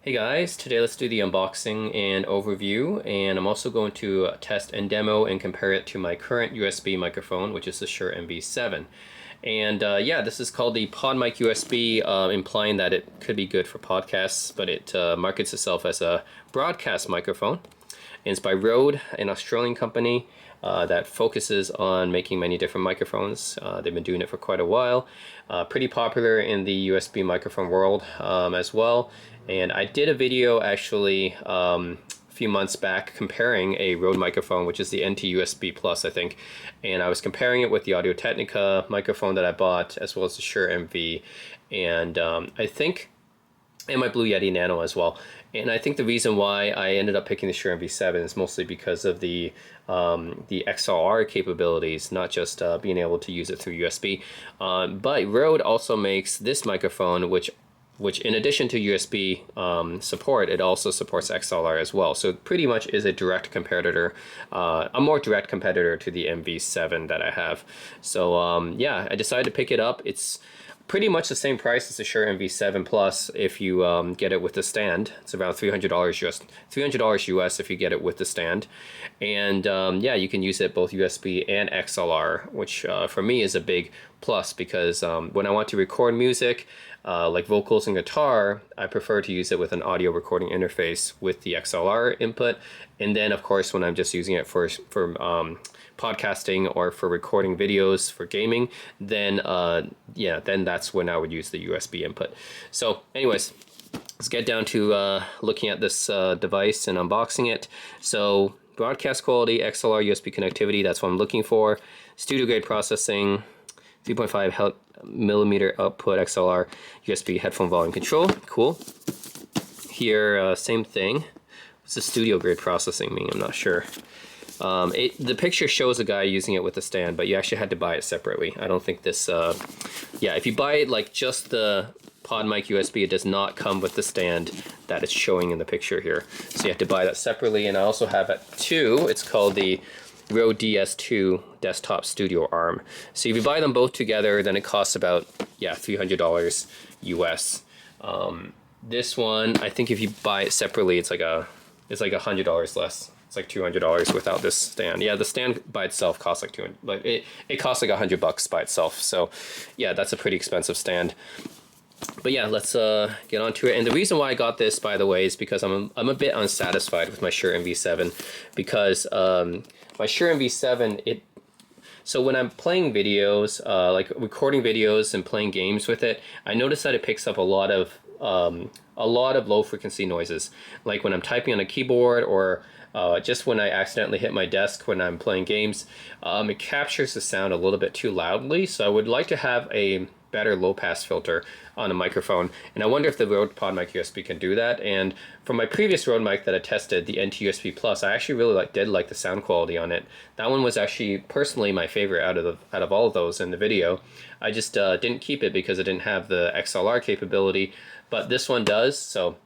Hey guys, today let's do the unboxing and overview, and I'm also going to test and demo and compare it to my current USB microphone, which is the Shure MV7. And yeah, this is called the PodMic USB, implying that it could be good for podcasts, but it markets itself as a broadcast microphone. And it's by Rode, an Australian company that focuses on making many different microphones. They've been doing it for quite a while. Pretty popular in the USB microphone world as well. And I did a video actually a few months back comparing a Rode microphone, which is the NT-USB Plus, I think. And I was comparing it with the Audio-Technica microphone that I bought, as well as the Shure MV. And I think, and my Blue Yeti Nano as well. And I think the reason why I ended up picking the Shure MV7 is mostly because of the XLR capabilities, not just being able to use it through USB. But Rode also makes this microphone, which in addition to USB support, it also supports XLR as well. So it pretty much is a direct competitor, a more direct competitor to the MV7 that I have. So yeah, I decided to pick it up. It's pretty much the same price as the Shure MV7 Plus if you get it with the stand. It's around $300 US if you get it with the stand. And yeah, you can use it both USB and XLR, which for me is a big plus because when I want to record music, like vocals and guitar, I prefer to use it with an audio recording interface with the XLR input. And then of course, when I'm just using it for podcasting or for recording videos for gaming, then yeah, then that's when I would use the USB input. So anyways, let's get down to looking at this device and unboxing it. So broadcast quality, XLR USB connectivity, that's what I'm looking for. Studio grade processing, 3.5 millimeter output XLR USB headphone volume control. Cool. Here, same thing. What's the studio grade processing mean? I'm not sure. The picture shows a guy using it with a stand, but you actually had to buy it separately. I don't think this, yeah, if you buy it like just the PodMic USB, it does not come with the stand that it's showing in the picture here. So you have to buy that separately. And I also have it too. It's called the Rode DS2 desktop studio arm. So if you buy them both together, then it costs about, yeah, $300 US. This one, I think if you buy it separately, it's like $100 less. It's like $200 without this stand. Yeah, the stand by itself costs like $200, but it costs like $100 by itself. So yeah, that's a pretty expensive stand. But yeah, let's get on to it. And the reason why I got this, by the way, is because I'm a bit unsatisfied with my Shure MV7 because my Shure MV7, so when I'm playing videos, like recording videos and playing games with it, I notice that it picks up a lot of low frequency noises, like when I'm typing on a keyboard or just when I accidentally hit my desk when I'm playing games. It captures the sound a little bit too loudly, so I would like to have a better low pass filter on a microphone, and I wonder if the Rode PodMic USB can do that. And from my previous Rode mic that I tested, the NT-USB Plus, I actually really did like the sound quality on it. That one was actually personally my favorite out of all of those in the video. I just didn't keep it because it didn't have the XLR capability, but this one does. So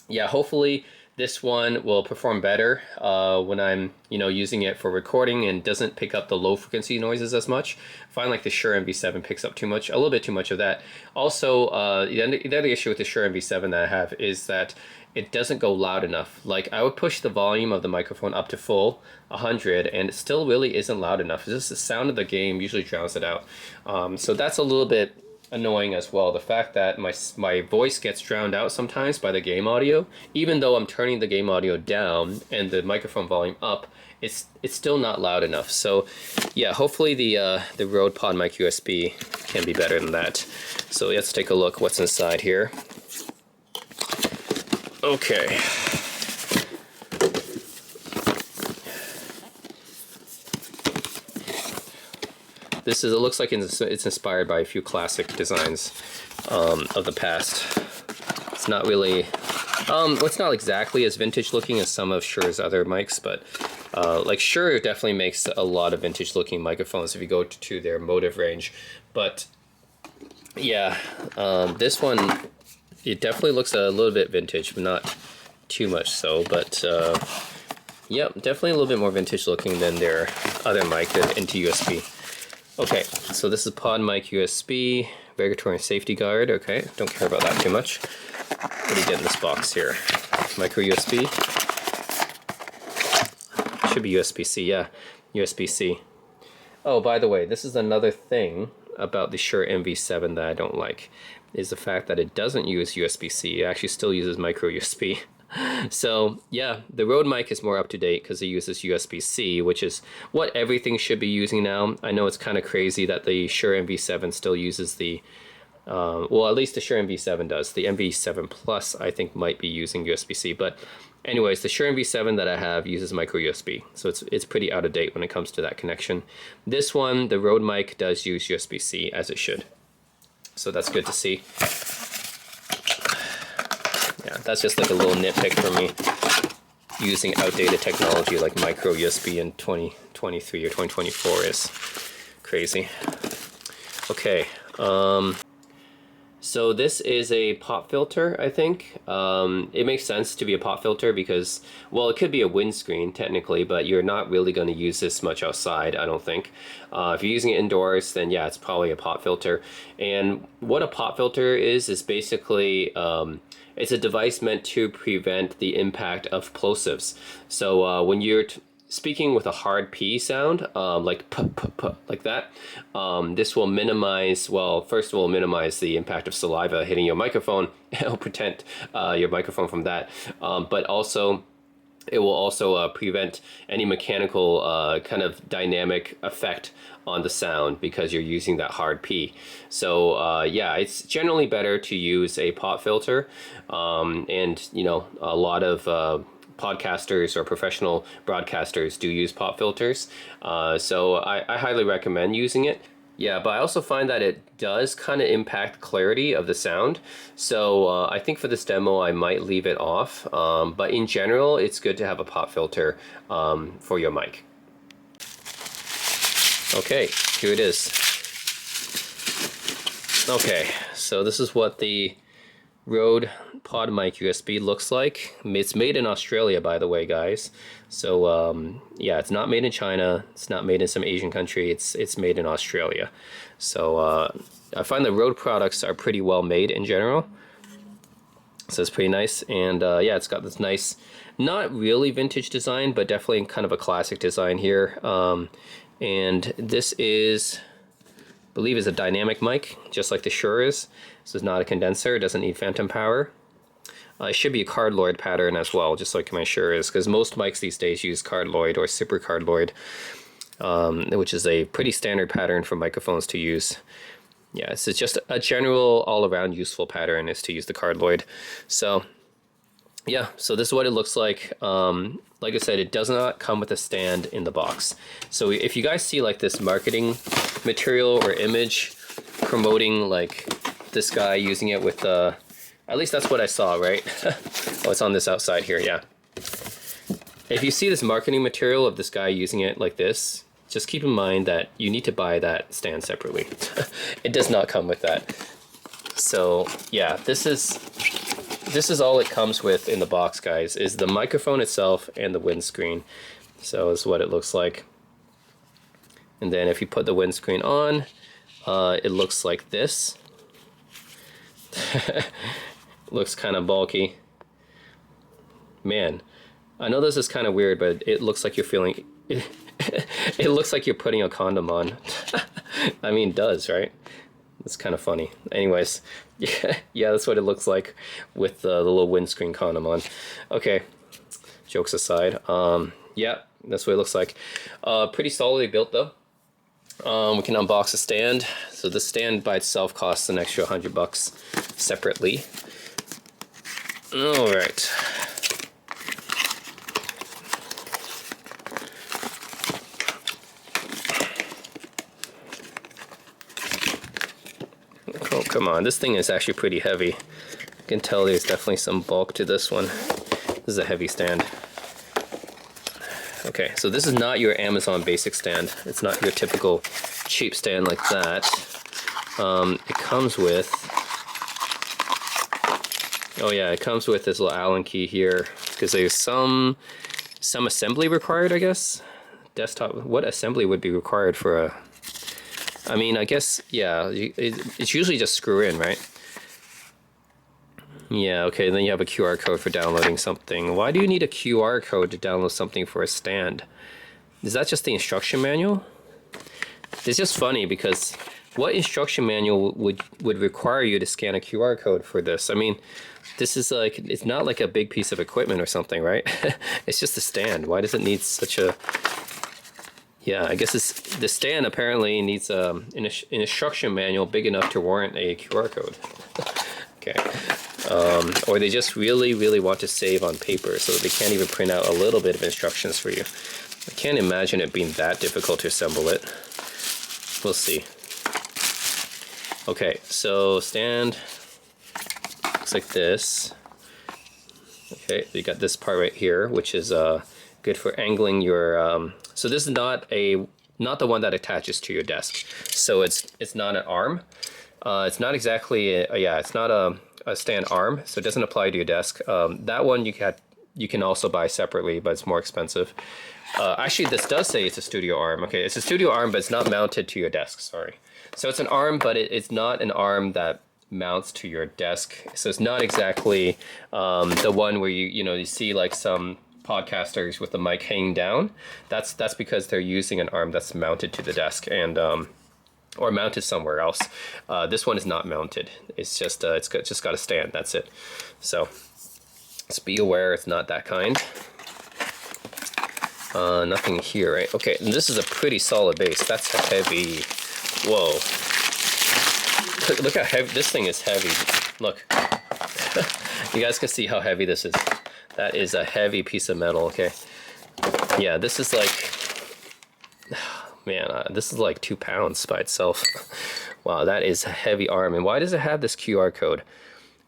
yeah, hopefully this one will perform better when I'm, using it for recording and doesn't pick up the low frequency noises as much. I find like the Shure MV7 picks up a little bit too much of that. Also, the other issue with the Shure MV7 that I have is that it doesn't go loud enough. Like I would push the volume of the microphone up to full 100 and it still really isn't loud enough. It's just the sound of the game usually drowns it out. So that's a little bit annoying as well, the fact that my voice gets drowned out sometimes by the game audio. Even though I'm turning the game audio down and the microphone volume up, it's still not loud enough. So yeah, hopefully the Rode PodMic USB can be better than that. So let's take a look what's inside here. Okay. It looks like it's inspired by a few classic designs of the past. It's not really, it's not exactly as vintage looking as some of Shure's other mics, but like Shure definitely makes a lot of vintage looking microphones if you go to their Motive range. But yeah, this one, it definitely looks a little bit vintage, but not too much so. But yep, definitely a little bit more vintage looking than their other mic, the NT-USB. Okay, so this is PodMic USB, regulatory and safety guard. Okay, don't care about that too much. What do you get in this box here? Micro USB? Should be USB-C, yeah. USB-C. Oh, by the way, this is another thing about the Shure MV7 that I don't like, is the fact that it doesn't use USB-C. It actually still uses micro USB. So yeah, the Rode mic is more up to date because it uses USB-C, which is what everything should be using now. I know it's kind of crazy that the Shure MV7 still uses the well, at least the Shure MV7 does. The MV7 Plus, I think, might be using USB-C. But anyways, the Shure MV7 that I have uses micro USB. So it's pretty out of date when it comes to that connection. This one, the Rode mic, does use USB-C, as it should. So that's good to see. Yeah, that's just like a little nitpick for me. Using outdated technology like micro USB in 2023 or 2024 is crazy. Okay. So this is a pop filter, I think. It makes sense to be a pop filter because, well, it could be a windscreen technically, but you're not really going to use this much outside, I don't think. If you're using it indoors, then yeah, it's probably a pop filter. And what a pop filter is basically, it's a device meant to prevent the impact of plosives. So when you're speaking with a hard P sound, like p, p, p, like that, this will minimize, well, first of all, minimize the impact of saliva hitting your microphone. It'll protect your microphone from that, but also it will also prevent any mechanical kind of dynamic effect on the sound because you're using that hard P. So yeah, it's generally better to use a pop filter, and you know, a lot of podcasters or professional broadcasters do use pop filters, so I highly recommend using it. Yeah, but I also find that it does kind of impact clarity of the sound, so I think for this demo I might leave it off, but in general it's good to have a pop filter for your mic. Okay, here it is. Okay, so this is what the Rode PodMic USB looks like. It's made in Australia, by the way, guys. So yeah, it's not made in China. It's not made in some Asian country. It's made in Australia. So I find the Rode products are pretty well made in general. So it's pretty nice. And yeah, it's got this nice, not really vintage design, but definitely kind of a classic design here. And this is, I believe, is a dynamic mic, just like the Shure is. This is not a condenser. It doesn't need phantom power. It should be a cardioid pattern as well, just like my Shure is, because most mics these days use cardioid or super cardioid, which is a pretty standard pattern for microphones to use. Yeah, it's just a general all-around useful pattern is to use the cardioid. So yeah, so this is what it looks like. Like I said, it does not come with a stand in the box. So if you guys see like this marketing material or image promoting like this guy using it with at least that's what I saw, right? Oh, it's on this outside here, yeah. If you see this marketing material of this guy using it like this, just keep in mind that you need to buy that stand separately. It does not come with that. So yeah, this is all it comes with in the box, guys, is the microphone itself and the windscreen. So this is what it looks like. And then if you put the windscreen on, it looks like this. Looks kind of bulky. Man, I know this is kind of weird, but it looks like you're feeling it looks like you're putting a condom on. I mean, it does, right? It's kind of funny. Anyways, yeah, that's what it looks like with the little windscreen condom on. Okay, jokes aside, yeah, that's what it looks like. Pretty solidly built though. We can unbox the stand. So the stand by itself costs an extra $100 separately. All right. Oh, come on. This thing is actually pretty heavy. You can tell there's definitely some bulk to this one. This is a heavy stand. Okay, so this is not your Amazon basic stand. It's not your typical cheap stand like that. It comes with, oh yeah, it comes with this little Allen key here because there's some assembly required, I guess. Desktop, what assembly would be required for a, I mean, I guess, yeah, it's usually just screw in, right? Yeah, okay, then you have a QR code for downloading something. Why do you need a QR code to download something for a stand? Is that just the instruction manual? It's just funny because what instruction manual would require you to scan a QR code for this? I mean, this is like, it's not like a big piece of equipment or something, right? It's just a stand. Why does it need such a... Yeah, I guess the stand apparently needs an instruction manual big enough to warrant a QR code. Okay. Or they just really, really want to save on paper so that they can't even print out a little bit of instructions for you. I can't imagine it being that difficult to assemble it. We'll see. Okay, so stand looks like this. Okay, you got this part right here, which is good for angling your... so this is not the one that attaches to your desk. So it's not an arm. It's not exactly it's not a stand arm, so it doesn't apply to your desk. That one you can also buy separately, but it's more expensive. Actually, this does say it's a studio arm. Okay, it's a studio arm, but it's not mounted to your desk. Sorry. So it's an arm, but it's not an arm that mounts to your desk. So it's not exactly the one where you see like some podcasters with the mic hanging down. That's because they're using an arm that's mounted to the desk and or mounted somewhere else. This one is not mounted. It's just just got a stand. That's it. So just be aware it's not that kind. Nothing here, right? Okay, and this is a pretty solid base. That's heavy. Whoa. Look how heavy, this thing is heavy. Look. You guys can see how heavy this is. That is a heavy piece of metal, okay? Yeah, this is like, man, this is like 2 pounds by itself. Wow, that is a heavy arm. And why does it have this QR code?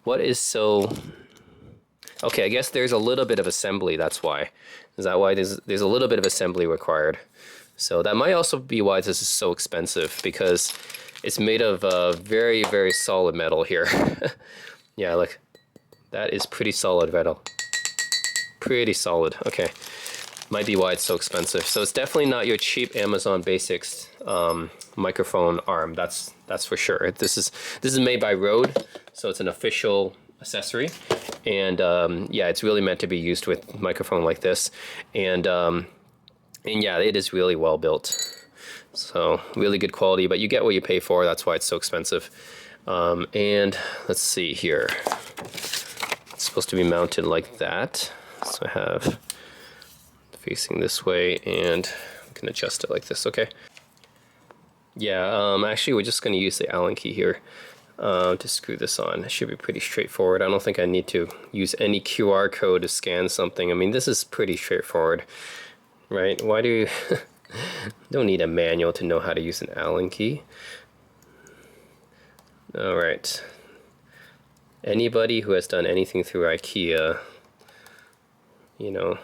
What is so... Okay, I guess there's a little bit of assembly, that's why. Is that why there's a little bit of assembly required? So that might also be why this is so expensive, because it's made of very, very solid metal here. Yeah, look, that is pretty solid metal. Pretty solid, okay. Might be why it's so expensive. So it's definitely not your cheap Amazon Basics microphone arm, that's for sure. This is made by Rode, so it's an official accessory, and yeah, it's really meant to be used with a microphone like this, and yeah, it is really well built, so really good quality, but you get what you pay for. That's why it's so expensive. And let's see here, it's supposed to be mounted like that, so I have facing this way, and I can adjust it like this. Okay, yeah, actually we're just going to use the Allen key here to screw this on. It should be pretty straightforward. I don't think I need to use any QR code to scan something. I mean, this is pretty straightforward, right? Why do you don't need a manual to know how to use an Allen key. All right. Anybody who has done anything through IKEA, you know,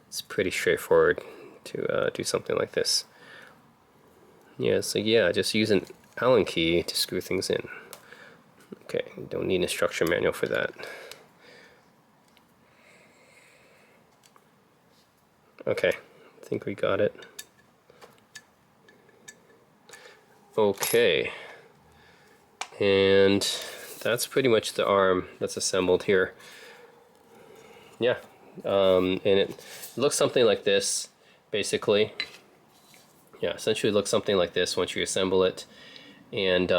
it's pretty straightforward to do something like this. Yeah, so yeah, just use an Allen key to screw things in. Okay, don't need an instruction manual for that. Okay, I think we got it. Okay, and that's pretty much the arm that's assembled here. Yeah, and it looks something like this, basically. Yeah, essentially looks something like this once you assemble it. And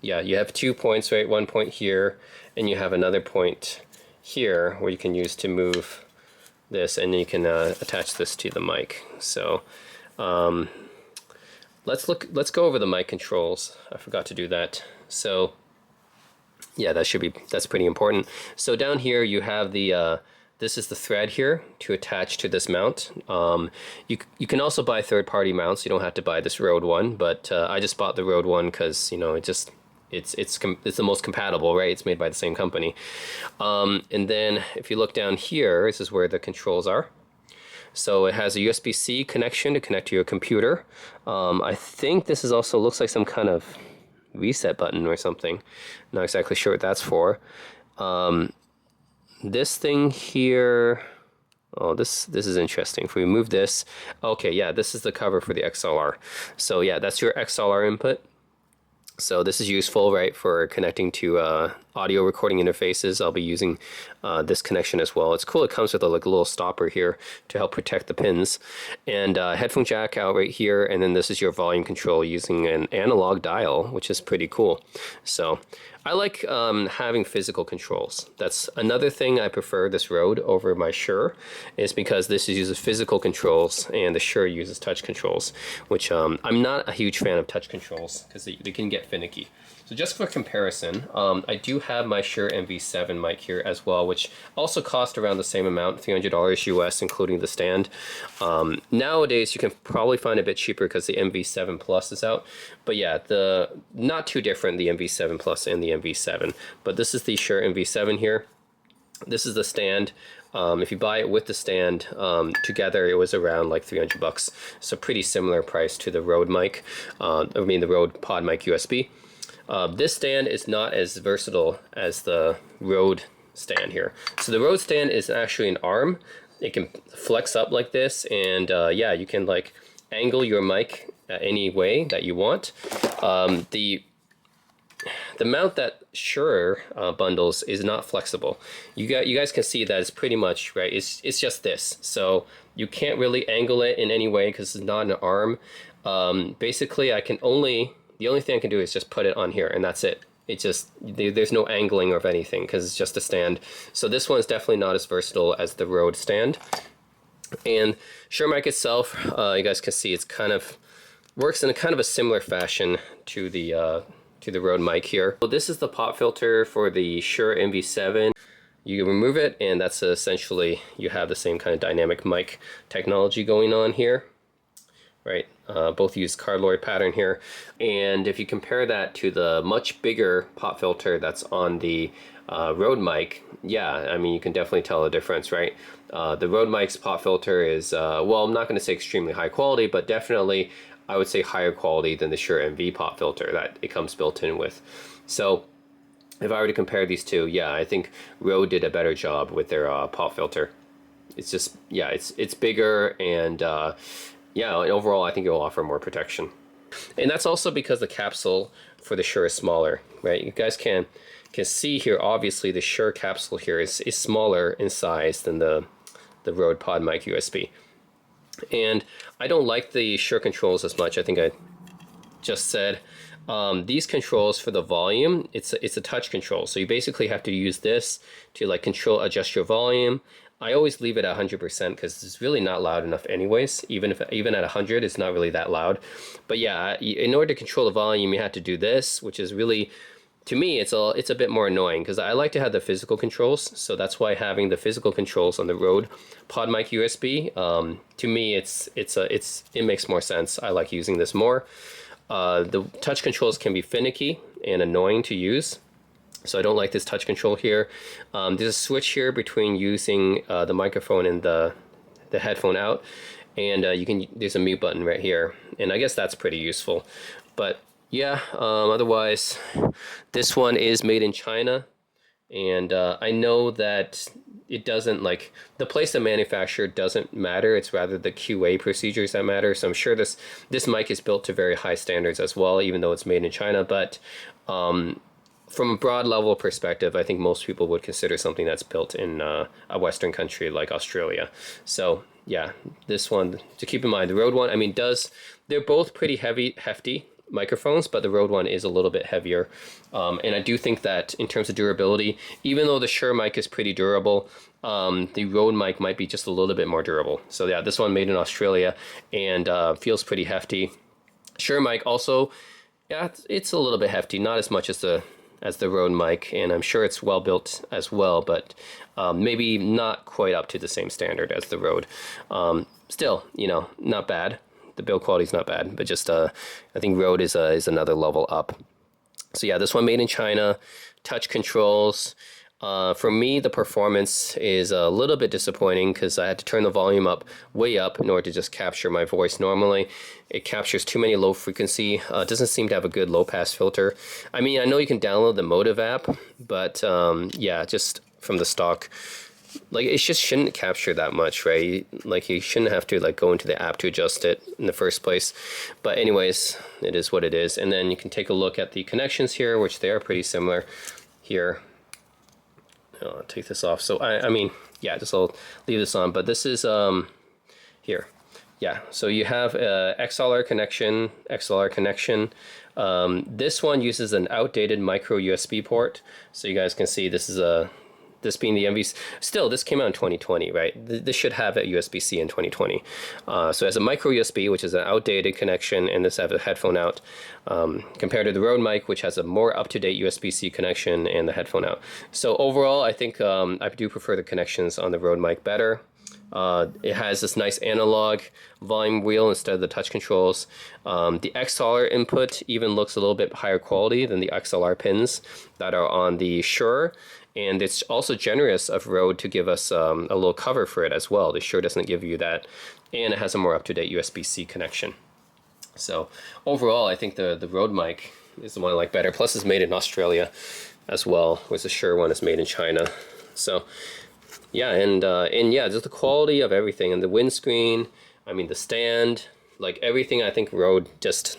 yeah, you have 2 points, right? 1 point here, and you have another point here where you can use to move this, and then you can attach this to the mic. So let's go over the mic controls. I forgot to do that. So yeah, that's pretty important. So down here you have the this is the thread here to attach to this mount. You can also buy third-party mounts. You don't have to buy this Rode one, but I just bought the Rode one because, you know, it's the most compatible, right? It's made by the same company. And then if you look down here, this is where the controls are. So it has a USB-C connection to connect to your computer. I think this is also looks like some kind of reset button or something. Not exactly sure what that's for. This thing here, oh, this is interesting. If we remove this, okay, yeah, this is the cover for the XLR. So yeah, that's your XLR input. So this is useful, right, for connecting to audio recording interfaces. I'll be using this connection as well. It's cool. It comes with a like little stopper here to help protect the pins, and headphone jack out right here. And then this is your volume control using an analog dial, which is pretty cool. So I like having physical controls. That's another thing I prefer this Rode over my Shure, is because this uses physical controls and the Shure uses touch controls, which I'm not a huge fan of touch controls because they can get finicky. So just for comparison, I do have my Shure MV7 mic here as well, which also cost around the same amount, $300 US, including the stand. Nowadays, you can probably find a bit cheaper because the MV7 Plus is out. But yeah, not too different, the MV7 Plus and the MV7. But this is the Shure MV7 here. This is the stand. If you buy it with the stand together, it was around like $300. So pretty similar price to the Rode mic, the Rode PodMic USB. This stand is not as versatile as the Rode stand here. So the Rode stand is actually an arm. It can flex up like this, and yeah, you can like angle your mic any way that you want. The mount that Shure bundles is not flexible. You guys can see that it's pretty much right. It's just this. So you can't really angle it in any way because it's not an arm. Basically, the only thing I can do is just put it on here, and that's it. There's no angling of anything because it's just a stand. So this one is definitely not as versatile as the Rode stand. And Shure mic itself, you guys can see it's kind of works in a kind of a similar fashion to the Rode mic here. So this is the pop filter for the Shure MV7. You remove it, and that's essentially, you have the same kind of dynamic mic technology going on here, right? Both use cardioid pattern here. And if you compare that to the much bigger pop filter that's on the Rode mic, yeah, I mean, you can definitely tell the difference, right? The Rode mic's pop filter is, well, I'm not going to say extremely high quality, but definitely I would say higher quality than the Shure MV pop filter that it comes built in with. So if I were to compare these two, yeah, I think Rode did a better job with their pop filter. It's just, yeah, it's bigger, and yeah, and overall I think it will offer more protection. And that's also because the capsule for the Shure is smaller, right? You guys can see here, obviously the Shure capsule here is smaller in size than the Rode PodMic USB. And I don't like the Shure controls as much. I think I just said these controls for the volume, it's a touch control. So you basically have to use this to like adjust your volume. I always leave it at 100% because it's really not loud enough anyways. Even at 100, it's not really that loud. But yeah, in order to control the volume, you have to do this, which is really, to me, it's a bit more annoying because I like to have the physical controls. So that's why having the physical controls on the Rode PodMic USB, to me, it makes more sense. I like using this more. The touch controls can be finicky and annoying to use, so I don't like this touch control here. There's a switch here between using the microphone and the headphone out, and there's a mute button right here, and I guess that's pretty useful. But yeah, otherwise, this one is made in China, and I know that it doesn't, like, the place of manufacture doesn't matter. It's rather the QA procedures that matter. So I'm sure this mic is built to very high standards as well, even though it's made in China. But from a broad level perspective, I think most people would consider something that's built in a Western country like Australia. So yeah, this one, to keep in mind, the Rode one, I mean, they're both pretty hefty microphones, but the Rode one is a little bit heavier. And I do think that in terms of durability, even though the Shure mic is pretty durable, the Rode mic might be just a little bit more durable. So yeah, this one made in Australia and feels pretty hefty. Shure mic also, yeah, it's a little bit hefty, not as much as the Rode mic, and I'm sure it's well built as well, but maybe not quite up to the same standard as the Rode. Still, you know, not bad. The build quality is not bad, but just I think Rode is another level up. So yeah, this one made in China, touch controls. For me, the performance is a little bit disappointing because I had to turn the volume way up in order to just capture my voice normally. It captures too many low frequency. It doesn't seem to have a good low pass filter. I mean, I know you can download the Motive app, but yeah, just from the stock like it just shouldn't capture that much, right? Like you shouldn't have to like go into the app to adjust it in the first place. But anyways, it is what it is. And then you can take a look at the connections here, which they are pretty similar here. I'll take this off. So I mean, yeah, just I'll leave this on. But this is here. Yeah, so you have a XLR connection, this one uses an outdated micro USB port. So you guys can see this is this being the MV. Still, this came out in 2020, right? This should have a USB-C in 2020. So it has a micro USB, which is an outdated connection, and this has a headphone out, compared to the Rode mic, which has a more up-to-date USB-C connection and the headphone out. So overall, I think I do prefer the connections on the Rode mic better. It has this nice analog volume wheel instead of the touch controls. The XLR input even looks a little bit higher quality than the XLR pins that are on the Shure. And it's also generous of Rode to give us a little cover for it as well. The Shure doesn't give you that. And it has a more up-to-date USB-C connection. So overall, I think the Rode mic is the one I like better. Plus it's made in Australia as well, whereas the Shure one is made in China. So yeah, and yeah, just the quality of everything, and the windscreen, I mean the stand, like everything. I think Rode just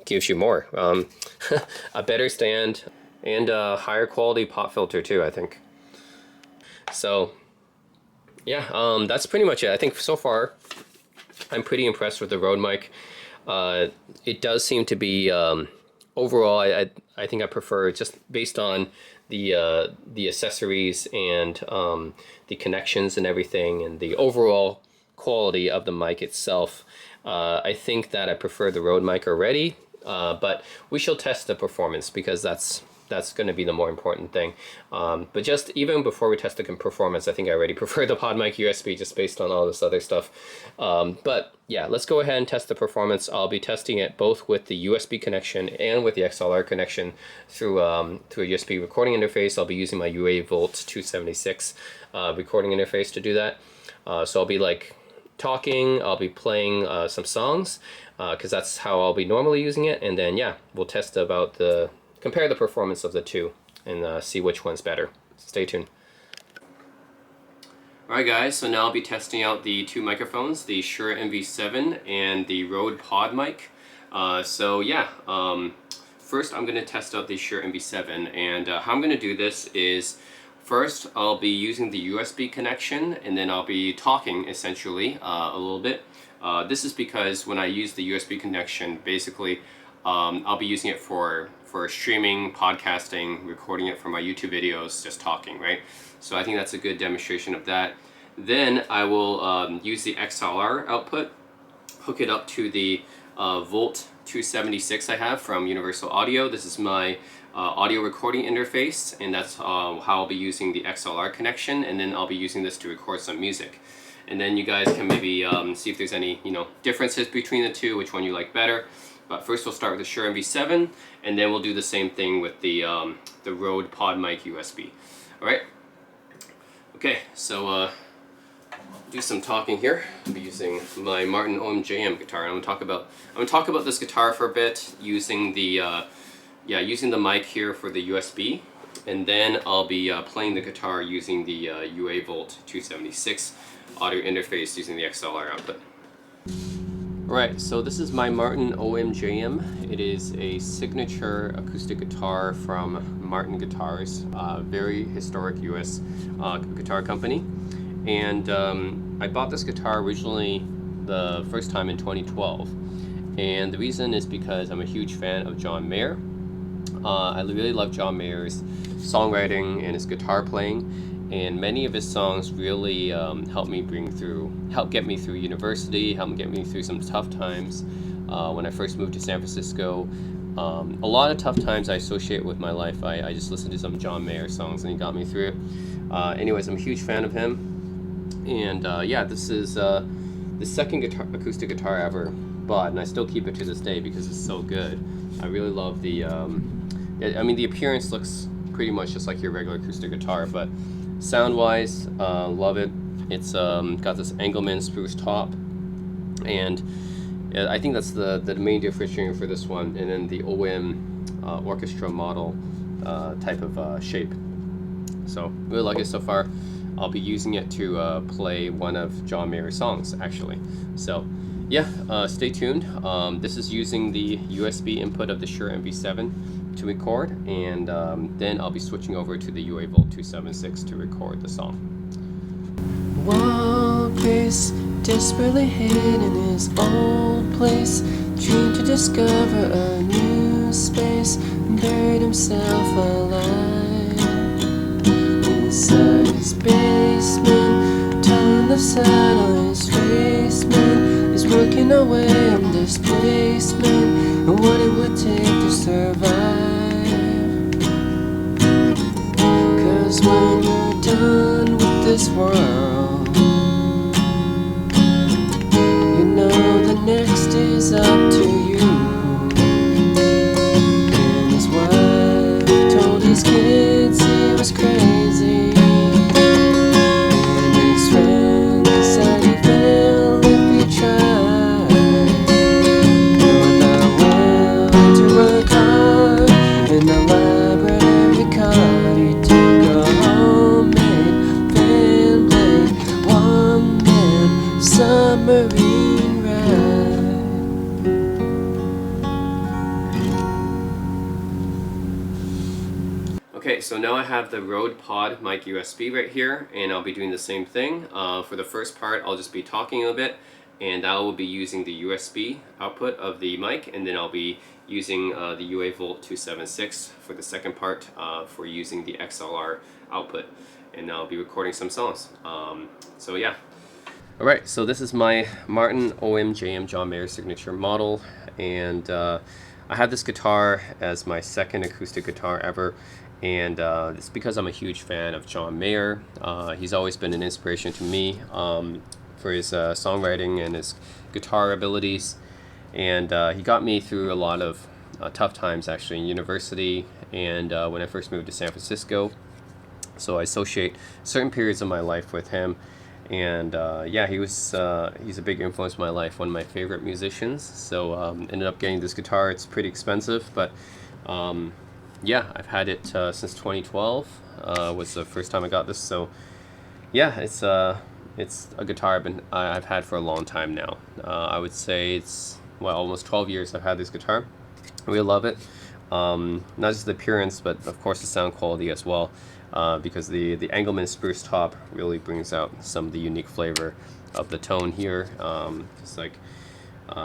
gives you more, a better stand, and a higher quality pop filter too, I think. So yeah, that's pretty much it. I think so far I'm pretty impressed with the Rode mic. It does seem to be overall, I think I prefer, just based on the accessories and the connections and everything, and the overall quality of the mic itself. I think that I prefer the Rode mic already, but we shall test the performance, because that's going to be the more important thing. But just even before we test the performance, I think I already prefer the PodMic USB, just based on all this other stuff. But yeah, let's go ahead and test the performance. I'll be testing it both with the USB connection and with the XLR connection through a USB recording interface. I'll be using my UA Volt 276 recording interface to do that. So I'll be like talking, I'll be playing some songs, because that's how I'll be normally using it. And then yeah, we'll test compare the performance of the two and see which one's better. Stay tuned. Alright guys, so now I'll be testing out the two microphones, the Shure MV7 and the Rode PodMic. So yeah, first I'm going to test out the Shure MV7, and how I'm going to do this is, first I'll be using the USB connection, and then I'll be talking essentially a little bit. This is because when I use the USB connection, basically I'll be using it for streaming, podcasting, recording it for my YouTube videos, just talking, right? So I think that's a good demonstration of that. Then I will use the XLR output, hook it up to the Volt 276 I have from Universal Audio. This is my audio recording interface, and that's how I'll be using the XLR connection, and then I'll be using this to record some music. And then you guys can maybe see if there's any differences between the two, which one you like better. But first we'll start with the Shure MV7, and then we'll do the same thing with the Rode PodMic USB. All right. Okay, so do some talking here. I'll be using my Martin OMJM guitar. I'm gonna talk about this guitar for a bit, using the mic here for the USB, and then I'll be playing the guitar using the UA Volt 276 audio interface using the XLR output. Alright, so this is my Martin OMJM. It is a signature acoustic guitar from Martin Guitars, very historic US guitar company. And I bought this guitar originally the first time in 2012. And the reason is because I'm a huge fan of John Mayer. I really love John Mayer's songwriting and his guitar playing. And many of his songs really helped get me through university, helped get me through some tough times when I first moved to San Francisco. A lot of tough times I associate with my life. I just listened to some John Mayer songs, and he got me through it. Anyways, I'm a huge fan of him. And yeah, this is the second acoustic guitar I ever bought, and I still keep it to this day because it's so good. I really love the appearance looks pretty much just like your regular acoustic guitar, but sound-wise, love it. It's got this Engelmann spruce top, and I think that's the main differentiator for this one, and then the OM orchestra model type of shape. So really like it so far. I'll be using it to play one of John Mayer's songs, actually. So yeah, stay tuned. This is using the USB input of the Shure MV7 to record, and then I'll be switching over to the UA Volt 276 to record the song. Wild Grace, desperately hid in his old place, dreamed to discover a new space, and buried himself alive inside his basement. Telling the sun on his face, man, he's working away on displacement and what it would take to survive. 'Cause when you're done with this world, you know the next is up to you. And his wife told his kids he was crazy, and his friends said he fell if he tried. For the will to work hard in the library card, he took a homemade fan blade, one-man submarine ride. Okay, so now I have the Rode PodMic USB right here, and I'll be doing the same thing. For the first part, I'll just be talking a bit, and I will be using the USB output of the mic, and then I'll be using the UA Volt 276 for the second part for using the XLR output, and I'll be recording some songs. So yeah. Alright, so this is my Martin OMJM John Mayer signature model, and I had this guitar as my second acoustic guitar ever, and it's because I'm a huge fan of John Mayer. He's always been an inspiration to me for his songwriting and his guitar abilities, and he got me through a lot of tough times actually in university and when I first moved to San Francisco. So I associate certain periods of my life with him, and yeah, he's a big influence in my life, one of my favorite musicians. So ended up getting this guitar. It's pretty expensive, but yeah, I've had it since 2012 was the first time I got this. So yeah, it's a guitar I've had for a long time now. I would say it's, well, almost 12 years I've had this guitar. I really love it. Not just the appearance, but of course the sound quality as well, because the Engelmann spruce top really brings out some of the unique flavor of the tone here. Just like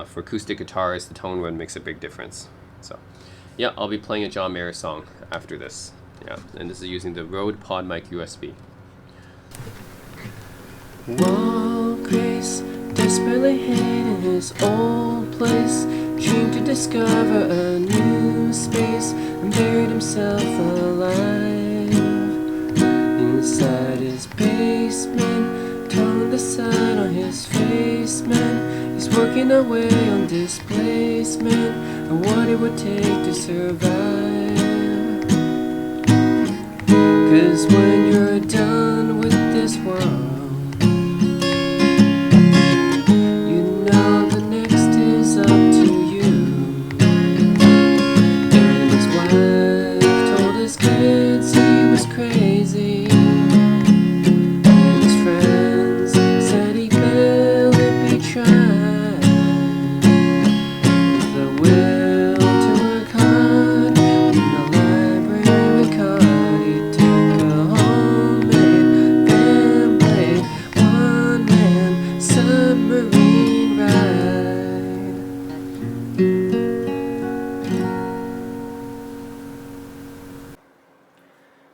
for acoustic guitars, the tone wood makes a big difference. So yeah, I'll be playing a John Mayer song after this. Yeah, and this is using the Rode PodMic USB. Wild Grace, desperately hid in his old place, dreamed to discover a new space, and buried himself alive inside his basement. Telling the sun on his face, man, he's working away on displacement and what it would take to survive. 'Cause when you're done with this world,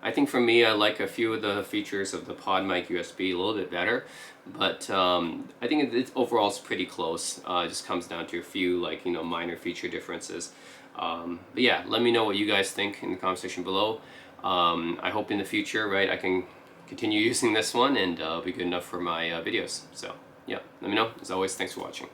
I think for me, I like a few of the features of the PodMic USB a little bit better, but I think overall it's pretty close. It just comes down to a few minor feature differences. But yeah, let me know what you guys think in the comment section below. I hope in the future, right, I can continue using this one and be good enough for my videos. So yeah, let me know. As always, thanks for watching.